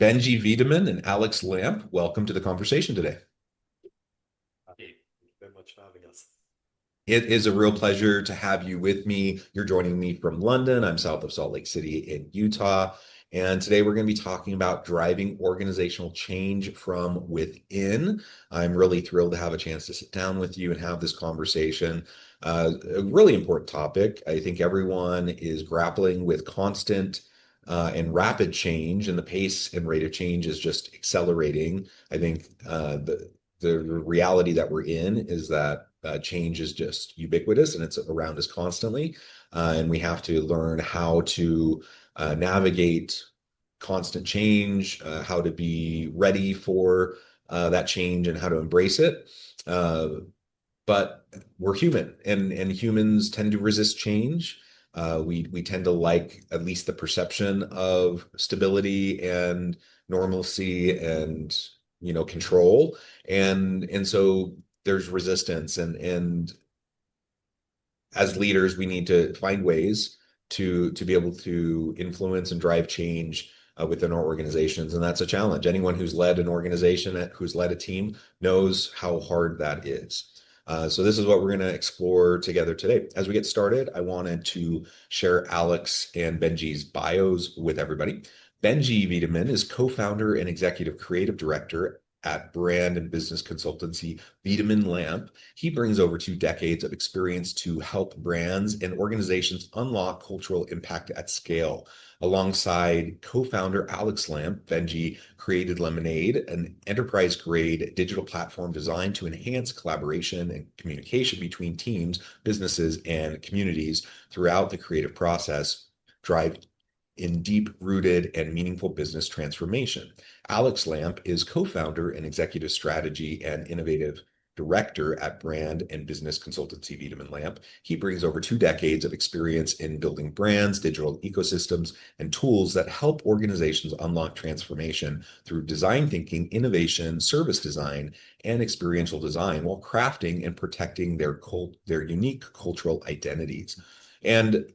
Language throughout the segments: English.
Benji Wiedemann and Alex Lampe, welcome to the conversation today. Thank you very much for having us. It is a real pleasure to have you with me. You're joining me from London. I'm south of Salt Lake City in Utah. And today we're going to be talking about driving organizational change from within. I'm really thrilled to have a chance to sit down with you and have this conversation. A really important topic. I think everyone is grappling with constant and rapid change, and the pace and rate of change is just accelerating. I think the reality that we're in is that change is just ubiquitous and it's around us constantly. And we have to learn how to navigate constant change, how to be ready for that change and how to embrace it. Uh, but we're human, and humans tend to resist change. We tend to like at least the perception of stability and normalcy and control, and so there's resistance, and as leaders we need to find ways to be able to influence and drive change within our organizations, and that's a challenge. Anyone who's led an organization, who's led a team, knows how hard that is. So this is what we're going to explore together today. As we get started, I wanted to share Alex and Benji's bios with everybody. Benji Wiedemann is co-founder and executive creative director at brand and business consultancy Wiedemann Lampe. He brings over 2 decades of experience to help brands and organizations unlock cultural impact at scale. Alongside co-founder Alex Lampe, Benji created Lemonade, an enterprise-grade digital platform designed to enhance collaboration and communication between teams, businesses, and communities throughout the creative process, drive in deep-rooted and meaningful business transformation. Alex Lampe is co-founder and executive strategy and innovative director at brand and business consultancy Wiedemann Lampe. He brings over 2 decades of experience in building brands, digital ecosystems, and tools that help organizations unlock transformation through design thinking, innovation, service design, and experiential design while crafting and protecting their unique cultural identities. And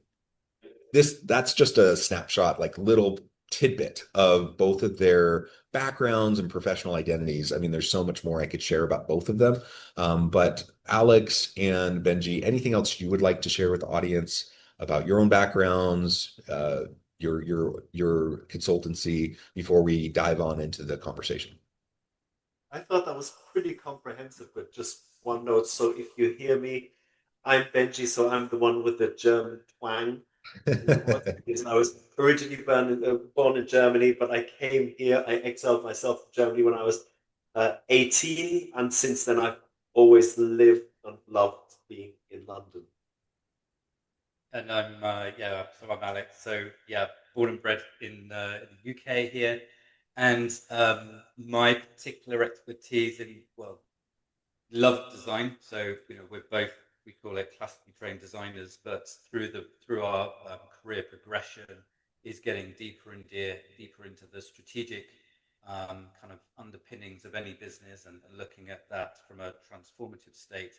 that's just a snapshot, like little tidbit of both of their backgrounds and professional identities. I mean, there's so much more I could share about both of them. But Alex and Benji, anything else you would like to share with the audience about your own backgrounds, your consultancy before we dive on into the conversation? I thought that was pretty comprehensive, but just one note. So if you hear me, I'm Benji, so I'm the one with the German twang in the voice. Because I was originally born in Germany, but I came here, I exiled myself from Germany when I was 18, and since then I've always lived and loved being in London. And I'm Alex. So yeah, born and bred in the UK here, and my particular expertise in love design. So we're both, we call it classically trained designers, but through our career progression is getting deeper into the strategic kind of underpinnings of any business, and looking at that from a transformative state.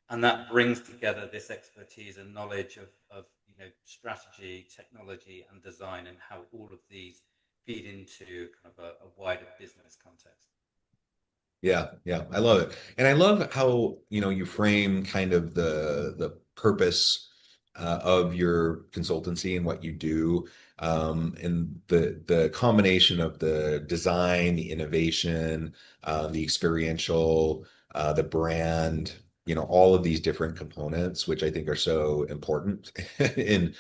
And that brings together this expertise and knowledge of strategy, technology, and design, and how all of these feed into kind of a wider business context. Yeah, yeah, I love it. And I love how, you frame kind of the purpose of your consultancy and what you do. And the combination of the design, the innovation, the experiential, the brand, all of these different components, which I think are so important in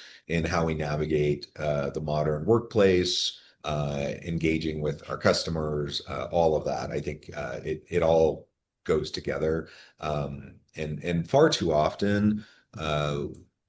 how we navigate the modern workplace, engaging with our customers, all of that. I think it all goes together. And far too often,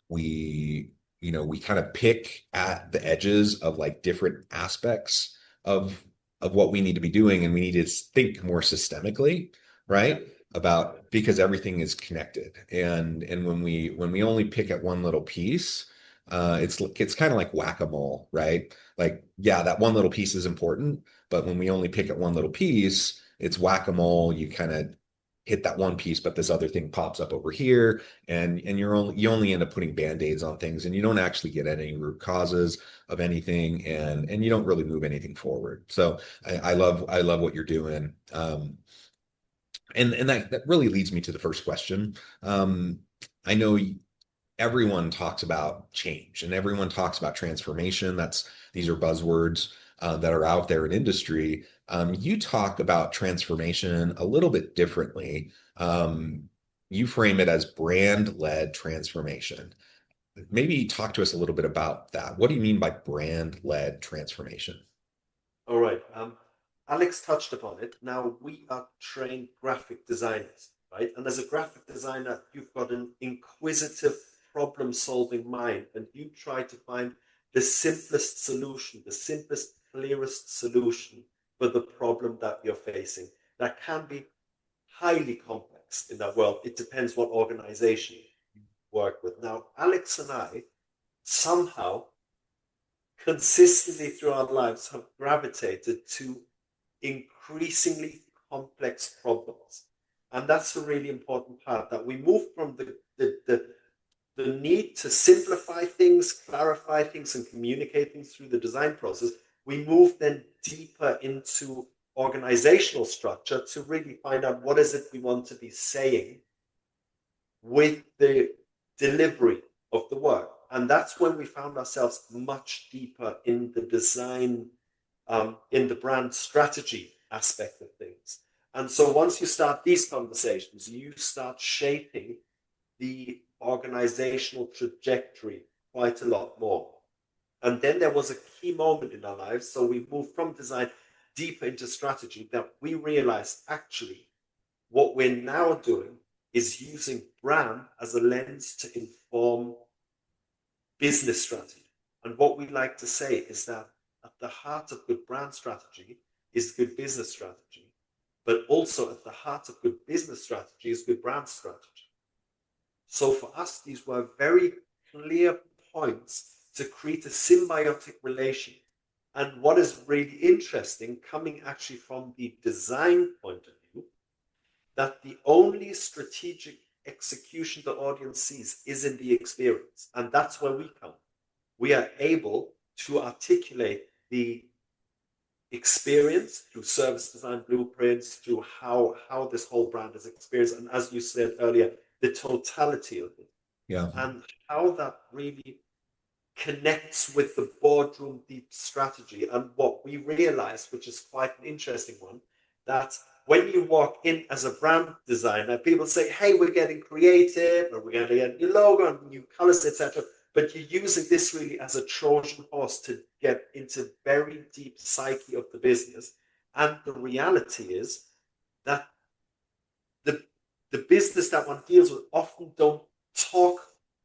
we we kind of pick at the edges of like different aspects of what we need to be doing, and we need to think more systemically, Yeah. right? About, because everything is connected, and when we only pick at one little piece, it's kind of like whack-a-mole, right? Like, yeah, that one little piece is important, but when we only pick at one little piece, it's whack-a-mole. You kind of hit that one piece, but this other thing pops up over here, and you only end up putting band-aids on things, and you don't actually get at any root causes of anything, and you don't really move anything forward. So I love what you're doing. And that really leads me to the first question. I know everyone talks about change and everyone talks about transformation. These are buzzwords that are out there in industry. You talk about transformation a little bit differently. You frame it as brand-led transformation. Maybe talk to us a little bit about that. What do you mean by brand-led transformation? All right. Alex touched upon it. Now, we are trained graphic designers, right? And as a graphic designer, you've got an inquisitive, problem-solving mind, and you try to find the simplest solution, the simplest, clearest solution for the problem that you're facing. That can be highly complex in that world. It depends what organization you work with. Now, Alex and I somehow consistently through our lives have gravitated to increasingly complex problems. And that's a really important part, that we move from the need to simplify things, clarify things, and communicate things through the design process. We move then deeper into organizational structure to really find out what is it we want to be saying with the delivery of the work. And that's when we found ourselves much deeper in the design, in the brand strategy aspect of things. And so once you start these conversations, you start shaping the organizational trajectory quite a lot more. And then there was a key moment in our lives. So we moved from design deeper into strategy, that we realized actually what we're now doing is using brand as a lens to inform business strategy. And what we like to say is that at the heart of good brand strategy is good business strategy, but also at the heart of good business strategy is good brand strategy. So for us, these were very clear points to create a symbiotic relation. And what is really interesting, coming actually from the design point of view, that the only strategic execution the audience sees is in the experience. And that's where we come. We are able to articulate the experience through service design blueprints, through how this whole brand is experienced. And as you said earlier, the totality of it. Yeah. And how that really connects with the boardroom deep strategy. And what we realized, which is quite an interesting one, that when you walk in as a brand designer, people say, hey, we're getting creative, or we're going to get a new logo and new colors, etc. But you're using this really as a Trojan horse to get into very deep psyche of the business. And the reality is that the business that one deals with often don't talk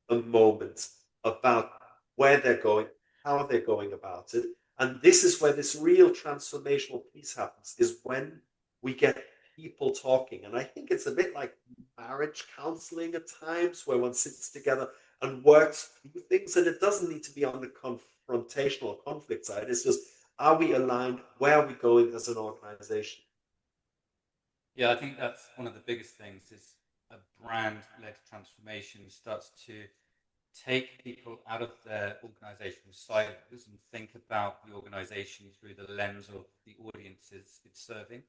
a moment about where they're going, how they're going about it. And this is where this real transformational piece happens, is when we get people talking. And I think it's a bit like marriage counseling at times, where one sits together and works through things. And it doesn't need to be on the confrontational conflict side. It's just, are we aligned? Where are we going as an organization? Yeah, I think that's one of the biggest things, is a brand-led transformation starts to take people out of their organizational silos and think about the organization through the lens of the audiences it's serving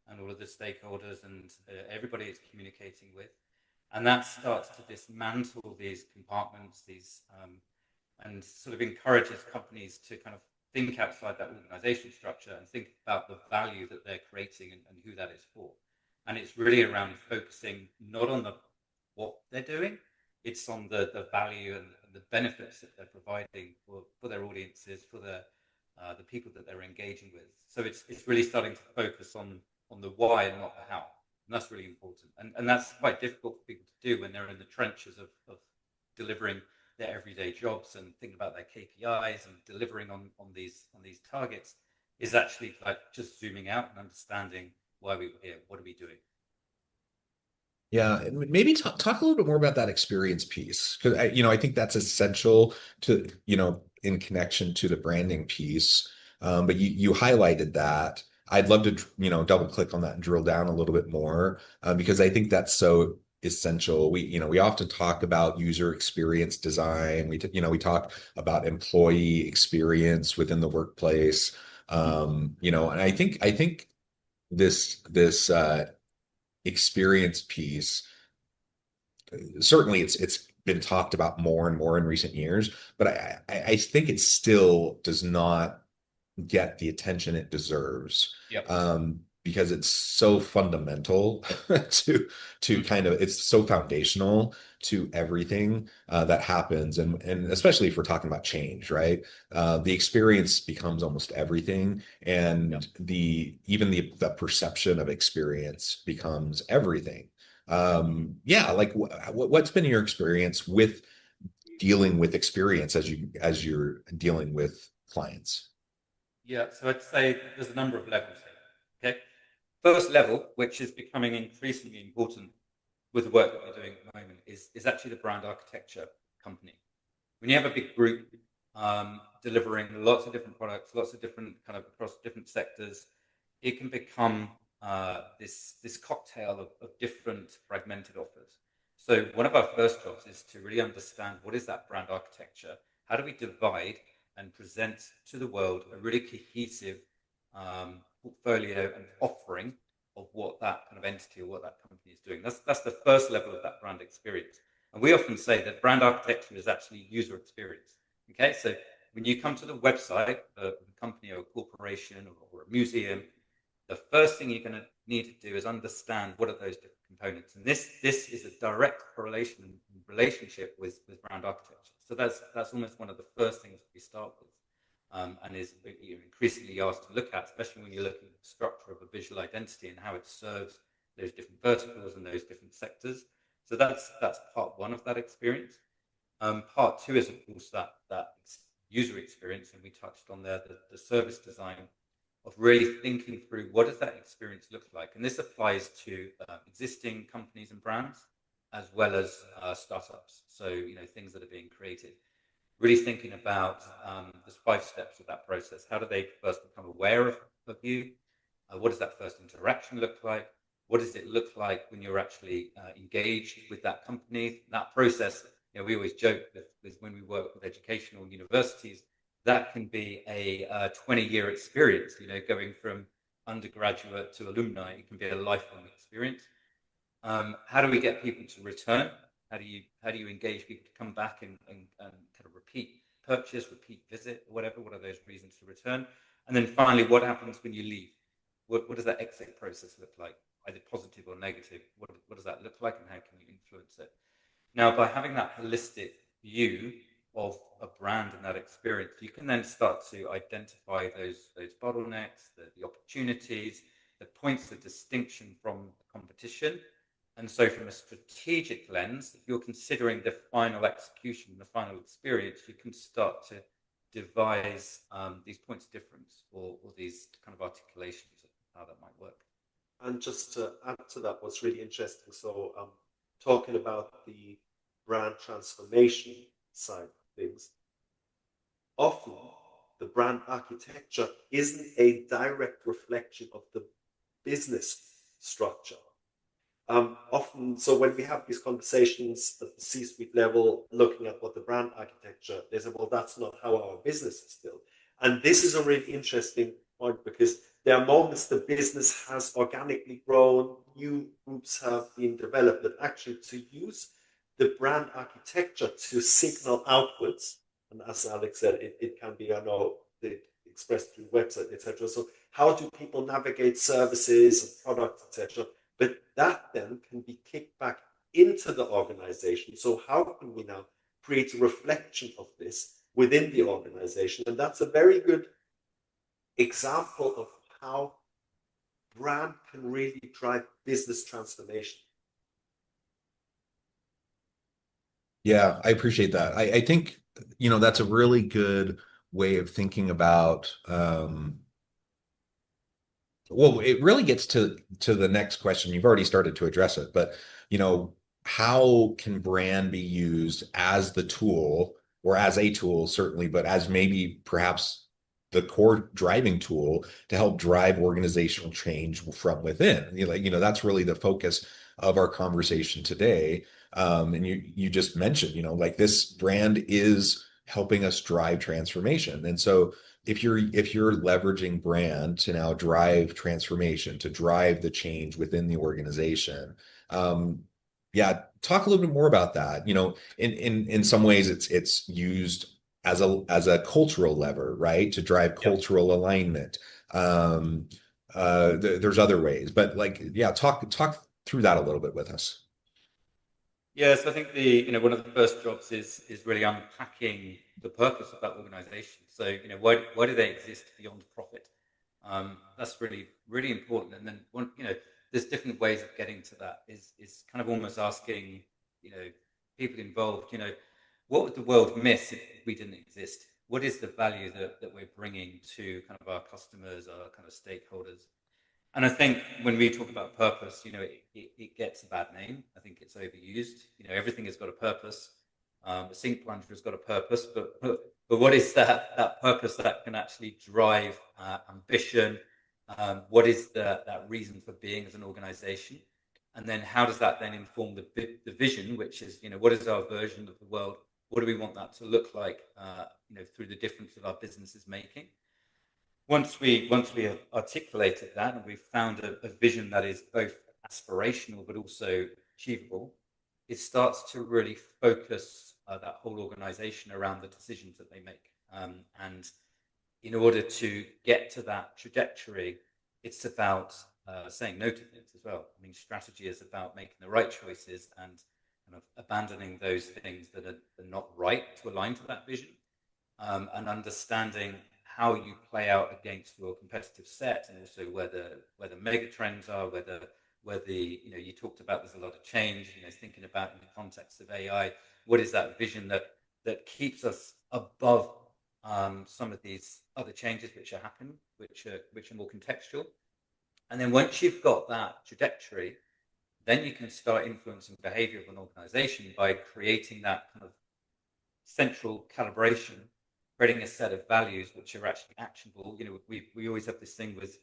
and all of the stakeholders and everybody it's communicating with. And that starts to dismantle these compartments, and sort of encourages companies to kind of think outside that organizational structure and think about the value that they're creating and who that is for. And it's really around focusing not on what they're doing, it's on the value and the benefits that they're providing for their audiences, for the people that they're engaging with. So it's really starting to focus on the why and not the how. And that's really important. And that's quite difficult for people to do when they're in the trenches of delivering their everyday jobs and thinking about their KPIs and delivering on these targets, is actually like just zooming out and understanding why we were here, what are we doing. Yeah, and maybe talk a little bit more about that experience piece, because I think that's essential to, in connection to the branding piece. But you highlighted that. I'd love to, double click on that and drill down a little bit more, because I think that's so essential. We often talk about user experience design. We talk about employee experience within the workplace. And I think this experience piece, certainly it's been talked about more and more in recent years, but I think it still does not get the attention it deserves, Yep. because it's so fundamental to kind of, it's so foundational to everything that happens, and especially if we're talking about change, right? The experience becomes almost everything, and Yep. the perception of experience becomes everything. Yeah, like what's been your experience with dealing with experience as you're dealing with clients? Yeah, so I'd say there's a number of levels here. Okay. First level, which is becoming increasingly important with the work that we're doing at the moment, is actually the brand architecture company. When you have a big group delivering lots of different products, lots of different kind of across different sectors, it can become this cocktail of different fragmented offers. So one of our first jobs is to really understand what is that brand architecture. How do we divide and present to the world a really cohesive portfolio and offering of what that kind of entity or what that company is doing. That's the first level of that brand experience. And we often say that brand architecture is actually user experience. Okay, so when you come to the website of a company or a corporation or a museum, the first thing you're going to need to do is understand what are those different components. And this is a direct relationship with brand architecture. So that's almost one of the first things we start with. And is increasingly asked to look at, especially when you're looking at the structure of a visual identity and how it serves those different verticals and those different sectors. So that's part one of that experience. Part two is, of course, that user experience, and we touched on there the service design of really thinking through what does that experience look like. And this applies to existing companies and brands as well as startups. So things that are being created. Really thinking about there's 5 steps of that process. How do they first become aware of you? What does that first interaction look like? What does it look like when you're actually engaged with that company? That process, we always joke with when we work with educational universities, that can be a 20-year experience, going from undergraduate to alumni. It can be a lifelong experience. How do we get people to return? How do you engage people to come back and kind of repeat purchase, repeat visit, or whatever? What are those reasons to return? And then finally, what happens when you leave? What does that exit process look like, either positive or negative? What does that look like, and how can you influence it? Now, by having that holistic view of a brand and that experience, you can then start to identify those bottlenecks, the opportunities, the points of distinction from the competition. And so from a strategic lens, if you're considering the final execution, the final experience, you can start to devise these points of difference or these kind of articulations of how that might work. And just to add to that, what's really interesting, so talking about the brand transformation side of things, often the brand architecture isn't a direct reflection of the business structure. Often, so when we have these conversations at the C-suite level, looking at what the brand architecture, they say, well, that's not how our business is built. And this is a really interesting point, because there are moments the business has organically grown, new groups have been developed, but actually to use the brand architecture to signal outwards. And as Alex said, it can be, expressed through website, etc. So how do people navigate services and products, etc.? But that then can be kicked back into the organization. So how can we now create a reflection of this within the organization? And that's a very good example of how brand can really drive business transformation. Yeah, I appreciate that. I think, that's a really good way of thinking about, well, it really gets to the next question. You've already started to address it, but how can brand be used as the tool, or as a tool, certainly, but as maybe perhaps the core driving tool to help drive organizational change from within. That's really the focus of our conversation today. And you just mentioned, like this brand is helping us drive transformation. And so if you're leveraging brand to now drive transformation, to drive the change within the organization, yeah, talk a little bit more about that. In some ways it's used as a cultural lever, right? To drive cultural alignment. There's other ways, but yeah, talk through that a little bit with us. Yes, I think one of the first jobs is really unpacking the purpose of that organization. So, why do they exist beyond profit? That's really, really important. And then there's different ways of getting to that. Is kind of almost asking, people involved, what would the world miss if we didn't exist? What is the value that we're bringing to kind of our customers, our kind of stakeholders? And I think when we talk about purpose, it gets a bad name. I think it's overused. Everything has got a purpose. The sink plunger has got a purpose, but what is that purpose that can actually drive ambition? What is that reason for being as an organization? And then how does that then inform the vision, which is, what is our version of the world? What do we want that to look like, through the difference that our business is making? Once we have articulated that and we've found a vision that is both aspirational but also achievable, it starts to really focus that whole organization around the decisions that they make. And in order to get to that trajectory, it's about saying no to things as well. I mean, strategy is about making the right choices and kind of abandoning those things that are not right to align to that vision, and understanding how you play out against your competitive set, and also where the mega trends are, whether you talked about there's a lot of change, thinking about in the context of AI, what is that vision that keeps us above some of these other changes which are happening, which are more contextual. And then once you've got that trajectory, then you can start influencing behavior of an organization by creating that kind of central calibration, creating a set of values which are actually actionable. We always have this thing with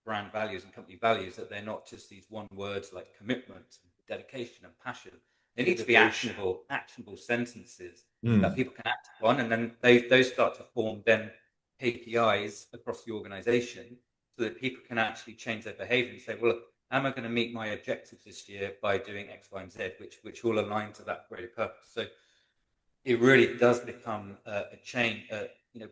brand values and company values, that they're not just these one words like commitment, dedication, and passion. They need to be actionable sentences that people can act upon, and then those start to form then KPIs across the organization, so that people can actually change their behavior and say, well, look, am I going to meet my objectives this year by doing X, Y, and Z, which all align to that greater purpose? So it really does become a chain.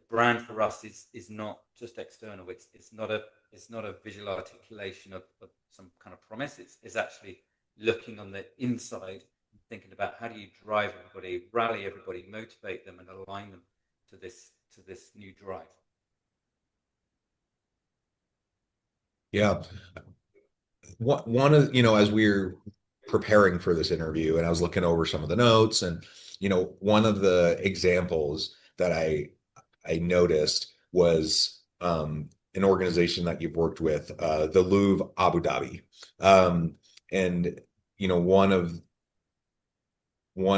Brand for us is not just external. It's not a visual articulation of some kind of promise. It's actually looking on the inside and thinking about how do you drive everybody, rally everybody, motivate them, and align them to this new drive. Yeah. One of, as we're preparing for this interview and I was looking over some of the notes, and, one of the examples that I noticed was an organization that you've worked with, the Louvre Abu Dhabi. And, one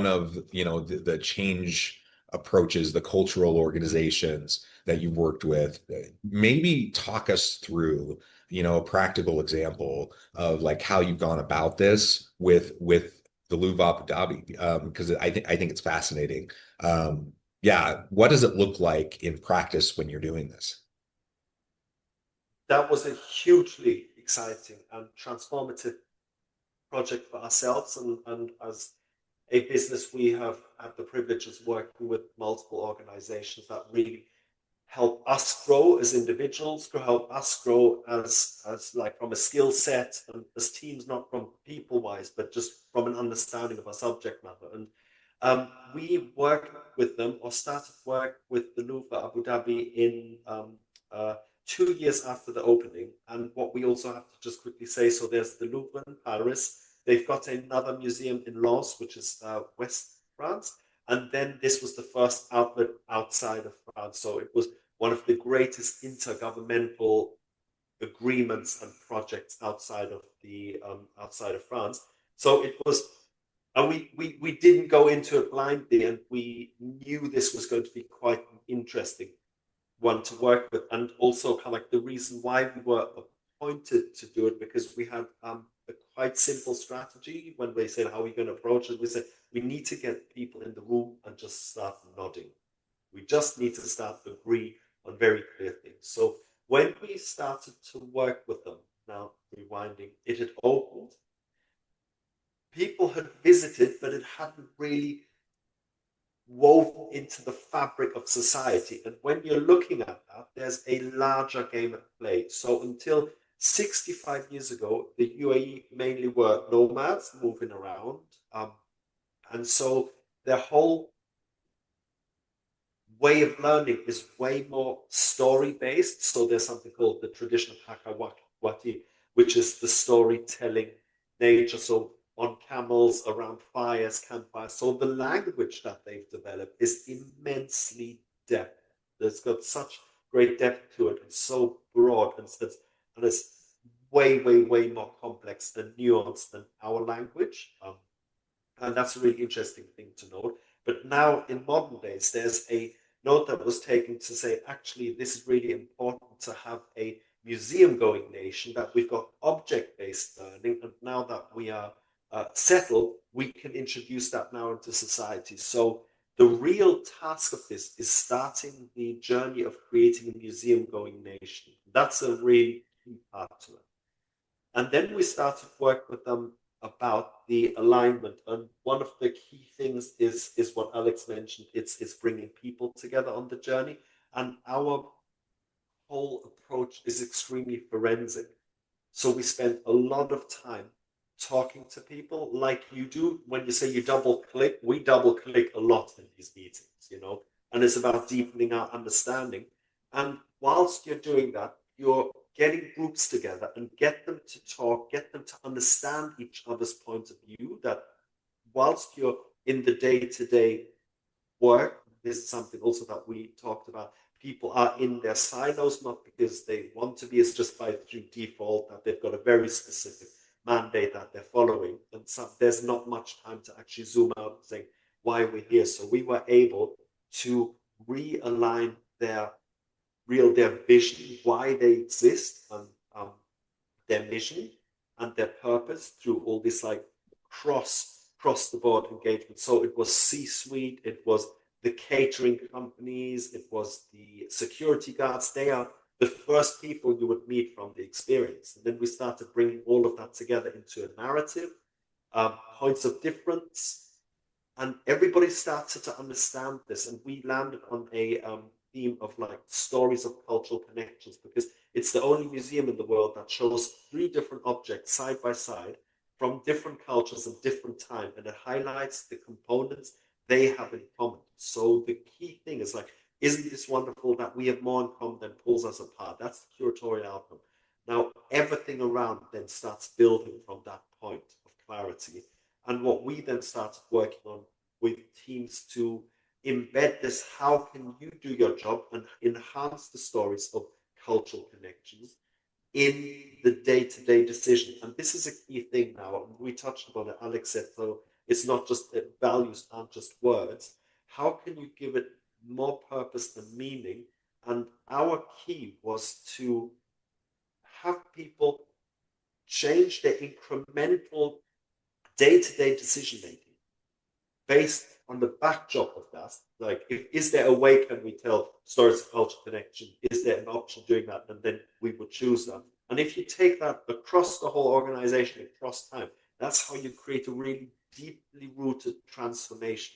of the change approaches, the cultural organizations that you've worked with, maybe talk us through a practical example of like how you've gone about this with the Louvre Abu Dhabi, because I think it's fascinating. Yeah, what does it look like in practice when you're doing this? That was a hugely exciting and transformative project for ourselves, and as a business, we have had the privilege of working with multiple organizations that really help us grow as individuals, help us grow as like from a skill set and as teams, not from people wise, but just from an understanding of our subject matter. And we worked with them, or started work with the Louvre Abu Dhabi in 2 years after the opening. And what we also have to just quickly say, so there's the Louvre in Paris. They've got another museum in Lens, which is West France. And then this was the first outlet outside of France. So it was one of the greatest intergovernmental agreements and projects outside of France. So it was, and we didn't go into it blindly, and we knew this was going to be quite interesting. one to work with, and also kind of like the reason why we were appointed to do it, because we had a quite simple strategy. When they said how are we going to approach it, we said we need to get people in the room and just start nodding. We just need to start agree on very clear things. So when we started to work with them, now rewinding, it had opened. People had visited, but it hadn't really woven into the fabric of society. And when you're looking at that, there's a larger game at play. So until 65 years ago, the UAE mainly were nomads moving around. And so their whole way of learning is way more story based. So there's something called the tradition of Hakawati, which is the storytelling nature. So on camels, around fires, campfires. So the language that they've developed is immensely depth. It's got such great depth to it. It's so broad, and it's way more complex and nuanced than our language. And that's a really interesting thing to note. But now in modern days, there's a note that was taken to say, actually, this is really important to have a museum going nation, that we've got object-based learning. And now that we are settled, we can introduce that now into society. So the real task of this is starting the journey of creating a museum going nation. That's a really key part to it. And then we started work with them about the alignment. And one of the key things is what Alex mentioned. It's bringing people together on the journey. And our whole approach is extremely forensic. So we spend a lot of time talking to people like you do. When you say you double click, we double click a lot in these meetings, and it's about deepening our understanding. And whilst you're doing that, you're getting groups together and get them to talk, get them to understand each other's point of view, that whilst you're in the day-to-day work, this is something also that we talked about. People are in their silos, not because they want to be, it's just by through default that they've got a very specific mandate that they're following. And so there's not much time to actually zoom out and say why we're here. So we were able to realign their vision, why they exist, and their mission and their purpose through all this like cross the board engagement. So it was C-suite, it was the catering companies, it was the security guards. They are the first people you would meet from the experience. And then we started bringing all of that together into a narrative, points of difference, and everybody started to understand this. And we landed on a theme of like stories of cultural connections, because it's the only museum in the world that shows 3 different objects side by side from different cultures and different time, and it highlights the components they have in common. So the key thing is like, isn't this wonderful that we have more in common than pulls us apart? That's the curatorial outcome. Now everything around then starts building from that point of clarity. And what we then started working on with teams to embed this, how can you do your job and enhance the stories of cultural connections in the day-to-day decision. And this is a key thing now. We touched upon it. Alex said, so it's not just that values aren't just words. How can you give it more purpose and meaning? And our key was to have people change their incremental day-to-day decision making based on the backdrop of that. Like, is there a way can we tell stories of cultural connection? Is there an option doing that? And then we would choose that. And if you take that across the whole organization, across time, that's how you create a really deeply rooted transformation.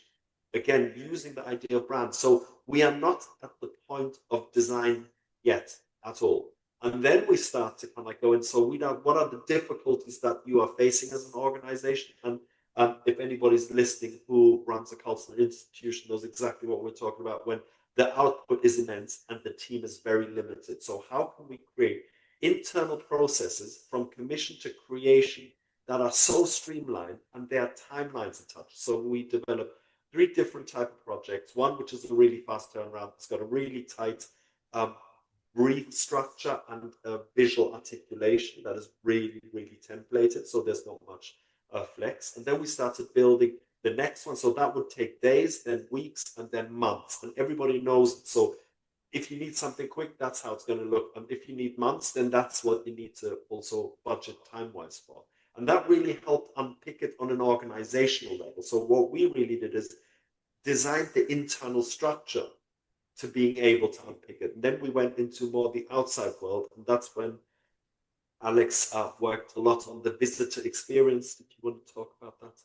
Again, using the idea of brand. So we are not at the point of design yet at all. And then we start to kind of go in. So what are the difficulties that you are facing as an organization? And if anybody's listening who runs a cultural institution knows exactly what we're talking about, when the output is immense and the team is very limited. So how can we create internal processes from commission to creation that are so streamlined and their timelines attached? So we develop 3 different type of projects. One, which is a really fast turnaround. It's got a really tight brief structure and visual articulation that is really templated. So there's not much flex. And then we started building the next one. So that would take days, then weeks, and then months. And everybody knows it. So if you need something quick, that's how it's going to look. And if you need months, then that's what you need to also budget time-wise for. And that really helped unpick it on an organizational level. So what we really did is design the internal structure to being able to unpick it. And then we went into more the outside world, and that's when Alex worked a lot on the visitor experience. Did you want to talk about that?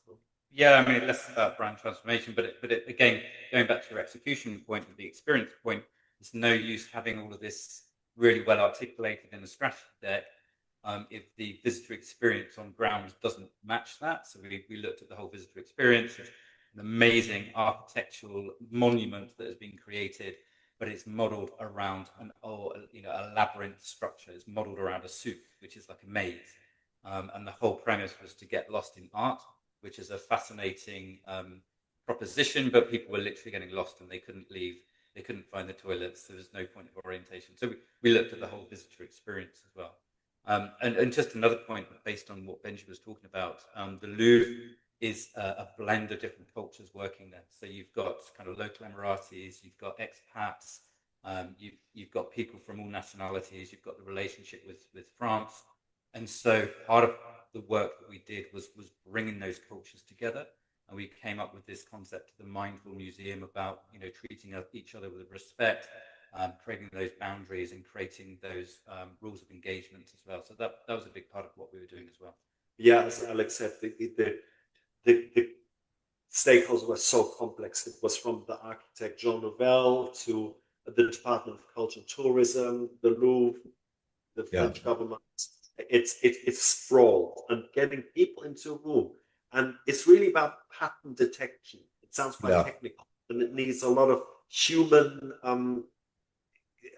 Yeah, I mean, less about brand transformation, but again, going back to your execution point and the experience point, it's no use having all of this really well articulated in a strategy deck if the visitor experience on ground doesn't match that. So we looked at the whole visitor experience. It's an amazing architectural monument that has been created, but it's modeled around a labyrinth structure. It's modeled around a soup, which is like a maze. And the whole premise was to get lost in art, which is a fascinating proposition, but people were literally getting lost and they couldn't leave. They couldn't find the toilets. There was no point of orientation. So we looked at the whole visitor experience as well. And just another point based on what Benji was talking about, the Louvre is a blend of different cultures working there. So you've got kind of local Emiratis, you've got expats, you've got people from all nationalities, you've got the relationship with France. And so part of the work that we did was bringing those cultures together, and we came up with this concept of the mindful museum about treating each other with respect, creating those boundaries and creating those rules of engagement as well. So that was a big part of what we were doing as well. Yeah, as Alex said, the stakeholders were so complex. It was from the architect Jean Nouvel to the Department of Culture and Tourism, the Louvre, the French government. It's sprawled, and getting people into a room, and it's really about pattern detection. It sounds quite technical, and it needs a lot of human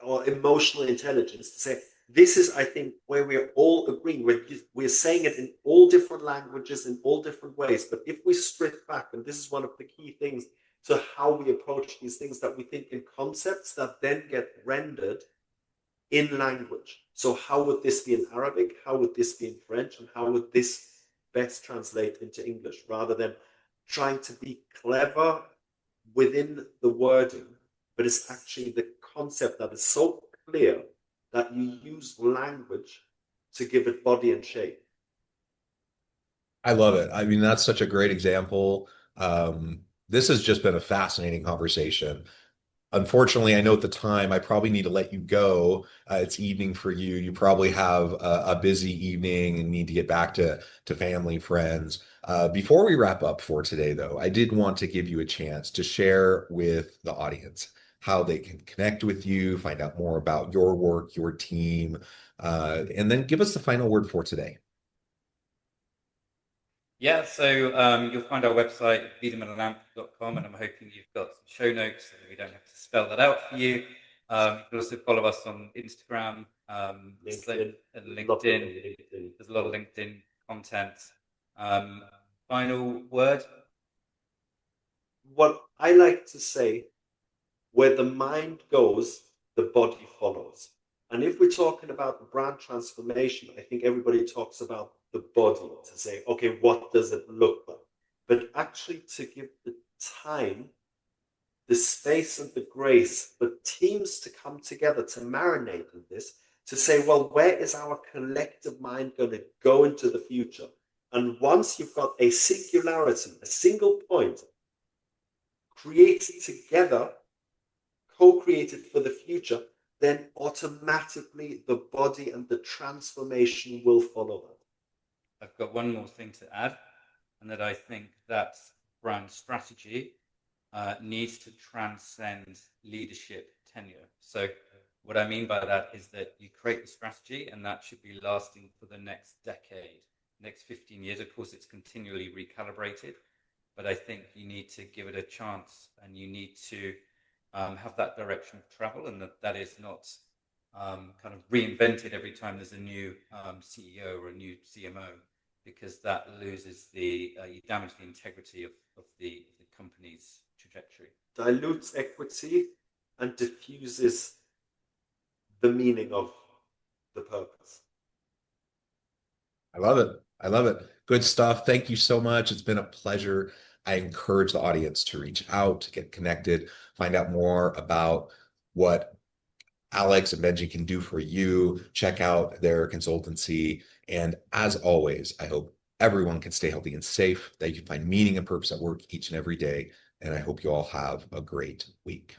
or emotional intelligence to say, this is, I think, where we're all agreeing. We're saying it in all different languages, in all different ways. But if we strip back, and this is one of the key things to how we approach these things, that we think in concepts that then get rendered in language. So how would this be in Arabic? How would this be in French? And how would this best translate into English? Rather than trying to be clever within the wording, but it's actually the concept that is so clear that you use language to give it body and shape. I love it. I mean, that's such a great example. This has just been a fascinating conversation. Unfortunately, I know at the time I probably need to let you go. It's evening for you. You probably have a busy evening and need to get back to family, friends. Before we wrap up for today, though, I did want to give you a chance to share with the audience how they can connect with you, find out more about your work, your team, and then give us the final word for today. Yeah, so you'll find our website, wiedemannlampe.com, and I'm hoping you've got some show notes so that we don't have to spell that out for you. You can also follow us on Instagram, LinkedIn. and LinkedIn. There's a lot of LinkedIn content. Final word? What I like to say, where the mind goes, the body follows. And if we're talking about brand transformation, I think everybody talks about the body to say, okay, what does it look like? But actually to give the time, the space and the grace for teams to come together to marinate in this, to say, well, where is our collective mind going to go into the future? And once you've got a singularity, a single point, created together, co-created for the future, then automatically the body and the transformation will follow that. I've got one more thing to add, and that I think that brand strategy needs to transcend leadership tenure. So what I mean by that is that you create the strategy, and that should be lasting for the next decade, next 15 years. Of course, it's continually recalibrated, but I think you need to give it a chance, and you need to have that direction of travel, and that is not kind of reinvented every time there's a new CEO or a new CMO, because that loses you damage the integrity of the company's trajectory. Dilutes equity and diffuses the meaning of the purpose. I love it. I love it. Good stuff. Thank you so much. It's been a pleasure. I encourage the audience to reach out, to get connected, find out more about what Alex and Benji can do for you. Check out their consultancy. And as always, I hope everyone can stay healthy and safe, that you can find meaning and purpose at work each and every day. And I hope you all have a great week.